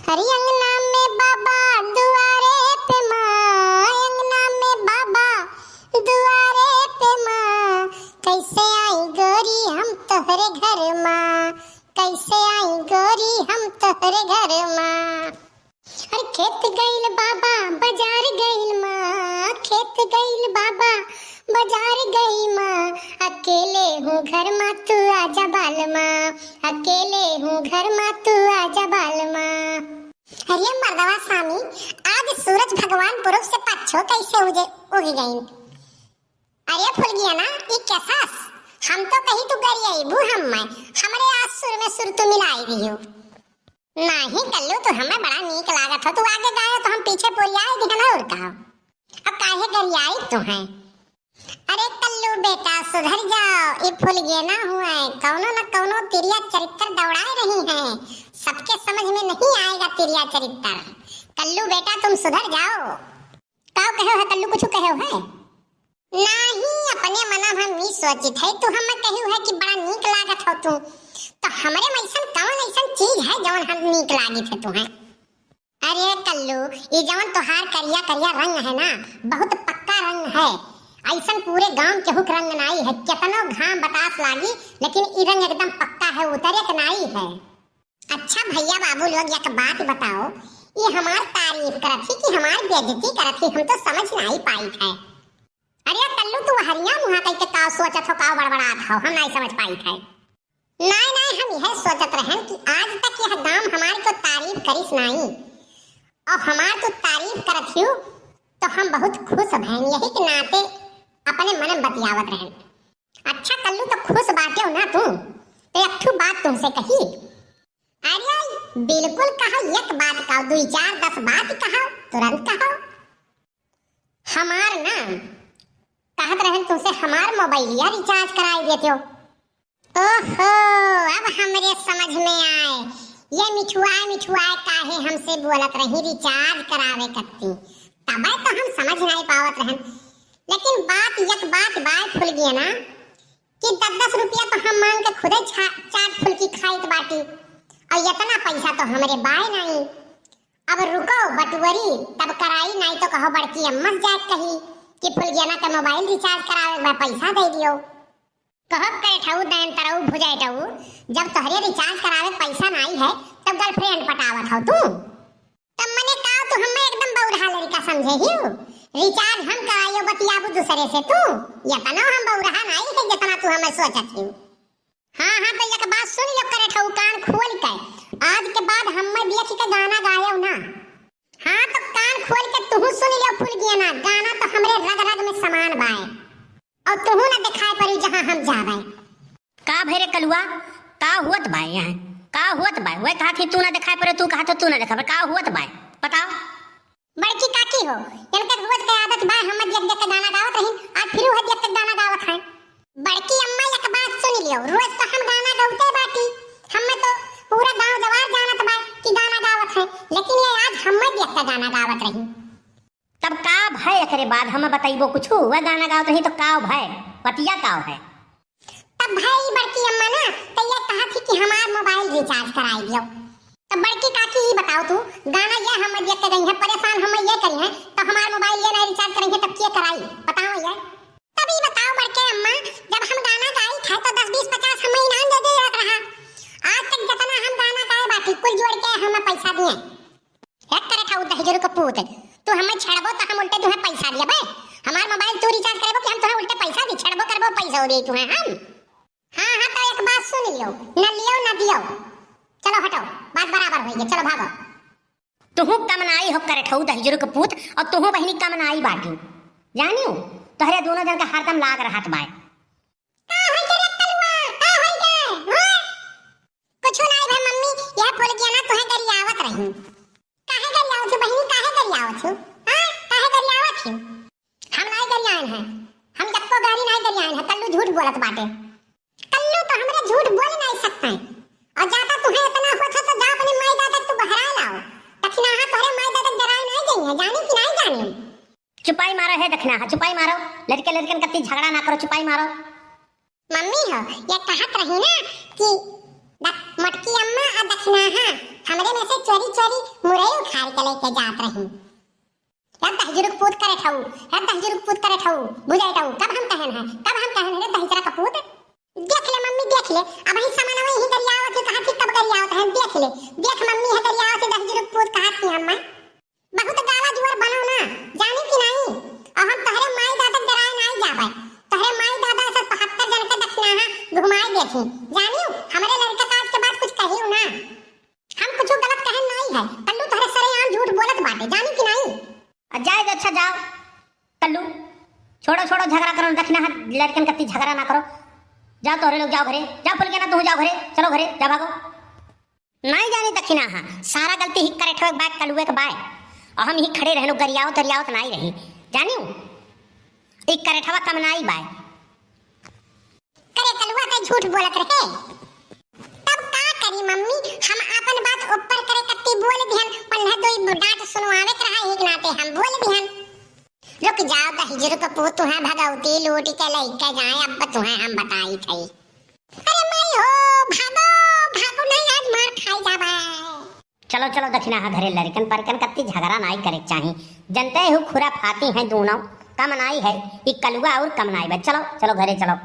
हरी अंगना में बाबा दुआरे पे माँ, अंगना में बाबा दुआरे पे माँ, कैसे आई गोरी हम तोहरे घर माँ, कैसे आई गोरी हम तोहरे घर माँ। अरे खेत गइल बाबा बाजार गइल माँ, खेत गइल बाबा बाजार गई माँ, अकेले हूँ घर माँ तू आजा बाल माँ, अकेले हूँ घर माँ तू आजा बाल माँ। अरे मर्दवा स्वामी, आज सूरज भगवान पूरब से पच्छो कैसे उग गई। अरे फूल गया ना ये कैसा, हम तो कहीं तू गरियाई बू हमारे आज सुर में सुर तू मिलाई रही हो। नहीं कल्लू तो हमें बड़ा नीक लागत हो, तू आगे गायो तो हम पीछे बोलियाए दिखना और कहो। अब काहे गरियाई तू है। अरे कल्लू बेटा सुधर जाओ, ये फूल गया ना हुआ है, कौनो न कौनो तिरिया चरित्र दौड़ा रही हैं, सबके समझ में नहीं आएगा तिरिया चरित्र। कल्लू बेटा तुम सुधर जाओ। काऊ कहो है कल्लू, कुछ कहो है? नहीं अपने मना हम नहीं सोचित है, तू हमें कहू है कि बड़ा नीक लागत हो तू, तो हमारे में ऐसा कौन ऐसा चीज है जौन हम नीक लागित है तुम्हें। अरे कल्लू ये जौन तोहार करिया करिया रंग है ना, बहुत पक्का रंग है, ऐसा पूरे गांव के हुक रंग नाई है, कितनो घाम बतास लागी लेकिन ये रंग एकदम पक्का है, उतरे के नाई है। अच्छा भैया बाबू लोग एक बात बताओ, ये हमार तारीफ करत ही कि हमार बेइज्जती करत ही, हम तो समझ नहीं पाई है। अरे कल्लू तू हरिया मुहा कह के का सोचत हो, का बड़बड़ात हो, हम नहीं समझ पाई है। नहीं हम यह सोचत रहन कि आज तक यह गांव हमारी को तारीफ करिस नहीं, और हमार तो तारीफ करत हियो तो हम बहुत खुश भैन, यही के नाते अपने मन बतियावत रहन। अच्छा कल्लू तो खुश बाटे हो ना तू, तो एक ठू बात तुमसे कही। अरे बिल्कुल कहा, एक बात कहो, 2 4 10 बात कहो, तुरंत कहो। हमार ना कहत रहन तुमसे हमार मोबाइलिया रिचार्ज कराई देते हो। ओहो अब हमरे समझ में आए, ये मिठुआ काहे हमसे बोलत रही रिचार्ज करावे कत्ती, तबे तो हम समझ नहीं पावत रहन। लेकिन बात बाय फूल गया ना कि 10-10 रुपया तो हम मांग के खुदे चाट फुल्की खाइत बाटी, और इतना पैसा तो हमरे बाय नहीं। अब रुको बटुवरी तब कराई, नहीं तो कहो बड़की अम्मा जाए कही कि फूल गया ना का मोबाइल रिचार्ज करावे मैं पैसा दे दियो। कहब करे ठऊ दैन तरऊ भुजाए ठऊ, जब तोहरे रिचार्ज करावे पैसा नहीं है तब गर्लफ्रेंड पटावत हो तू। तब मने का तू हमें एकदम बौरहा लड़का समझे हियो, रिचार्ज हम करायो बतियाबू दूसरे से तू, इतना हम बौरहा नहीं है जितना तू हमें सोचत हियो। हाँ तो एक बात सुन लो करे ठऊ कान खोल के, आज के बाद हमें देख के गाना गायो ना। हाँ तो कान खोल के तू सुन लो फूल गया ना, गाना तो हमरे रग रग में समान बाए, और तू ना दिखाई पड़ी जहां हम जावे। का भरे कलुआ का हुत बाय, यहाँ का हुत बाय, वह कहा थी तू ना दिखाई पड़े, तू कहा तो तू ना दिखा का हुत बाय बताओ। बड़की काकी हो, इनके रोज के आदत बा हम देख देख के गाना गावत रही, आज फिर वह देख के गाना गावत है। बड़की अम्मा एक बात सुन लियो, रोज तो हम गाना गावते बाटी, हमें तो पूरा गांव जवार जानत बा कि गाना गावत है, लेकिन ये आज हमें देख के गाना गावत रही। तब का भय एकरे बाद हम बताइबो कुछ, वह गाना गावत रही तो का भय पतिया का है। तब भाई बड़की अम्मा ना तो ये कहा थी कि हमार मोबाइल रिचार्ज कराई दियो। तब बड़की काकी ही बताओ तू, गाना ये हम देख के गई है, परेशान हम ये करी है, तो हमार मोबाइल ये नहीं रिचार्ज करेंगे तब क्या कराई बताओ ये। तभी बताओ बड़के अम्मा, जब हम गाना गाई थे तो 10 20 50 हमें इनाम दे रहा, आज तक जितना हम गाना गाए बाकी कुल जोड़ के हमें पैसा दिए। एक करे था उधर जरूर कपूत, तू हमें छड़बो तो हम उल्टे तुम्हें पैसा दिया बे, हमार मोबाइल तू रिचार्ज करबो कि हम तुम्हें उल्टे पैसा दी, छड़बो करबो पैसा दे तुम्हें हम। हाँ तो एक बात सुन लियो, न लियो न दियो, चलो हटो बात बराबर होई, चलो भागो। तुहु कमनाई हो करे ठऊ दही जरूर कपूत, और तुहु बहनी कमनाई बाटी जानियो, तोहरे दोनों जन का हरदम लाग रहत बाय। का होई के रे कलुआ, का होई के कुछ नहीं भाई मम्मी, यह बोल गया ना तोहे गरियावत रही। काहे गरियावत हो बहनी, काहे गरियावत हो? हां काहे गरियावत हो? हम नहीं गरियान है, हम जक्को गाड़ी नहीं गरियान है, कल्लू झूठ बोलत बाटे। कल्लू तो हमरे झूठ बोल नहीं सकता है, और ज्यादा तुम्हें इतना होता तो जा अपने माई दादा तू बहरा लाओ, दक्षिणा हां तोरे माई दादा डराई नहीं गई है, जानी कि नहीं जानी। चुपाई मारो है दक्षिणा, चुपाई मारो, लड़के लड़कन कत्ती झगड़ा ना करो, चुपाई मारो। मम्मी हो ये कहत रही ना कि मटकी अम्मा आ दक्षिणाहा हमरे में से चोरी चोरी मुरई उखाड़ के लेके जात रही। अब दहजुरुक पूत करे ठऊ, अब दहजुरुक पूत करे ठऊ, बुझाई ठऊ कब हम कहन है दहजरा का पूत। देख ले मम्मी देख ले, अब ही सामान वही गरियावत है कहा थी कब गरियावत है, देख ले देख मम्मी है गरियावत है दहजुरुक पूत कहा थी अम्मा। बहुत गावा जुआर बनो ना जानी कि नहीं, और हम तहरे माई दादा डराए नहीं जावे, तहरे माई दादा से 75 जन के दक्षिणाहा घुमाई देखी जानियो, हमरे लड़का का आज के बाद कुछ कहियो ना, हम कुछ गलत कहन नहीं है, कल्लू तहरे सरे आम झूठ बोलत बाटे जानी कि नहीं। जाए तो अच्छा जाओ कल्लू, छोड़ो छोड़ो झगड़ा करो, दक्षिणाहा लड़कन कत्ती झगड़ा ना करो, जाओ तोरे लोग जाओ घरे, जाओ फुल के ना तू जाओ घरे, चलो घरे जा भागो। नहीं जानी दक्षिणाहा सारा गलती ही करे ठोक बाय कलुए के बाय, और हम ही खड़े रहनो गरियाओ तरियाओ तो नहीं रही जानियो, एक करे ठवा कमनाई बाय करे कलुआ ते झूठ बोलत रहे, तब का करी मम्मी, हम अपन बात ऊपर करे कत्ती बोल दिहन, पन्ना दोई डांट सुनवावे रहा एक नाते हम बोल दिहन। रुक जाओ दहजुरुक पूत तुहे भगवती लूट के लेके जाए, अब तुहे हम बताई थई। अरे माई हो भागो भागो नहीं आज मार खाई जाबे। चलो चलो दक्षिणाहा घरे लड़कन परकन कत्ती झगड़ा नहीं करे चाहिए, जनते हो खुरा फाती हैं दोनों, कमनाई है एक कलुआ और कमनाई बे, चलो चलो घरे चलो।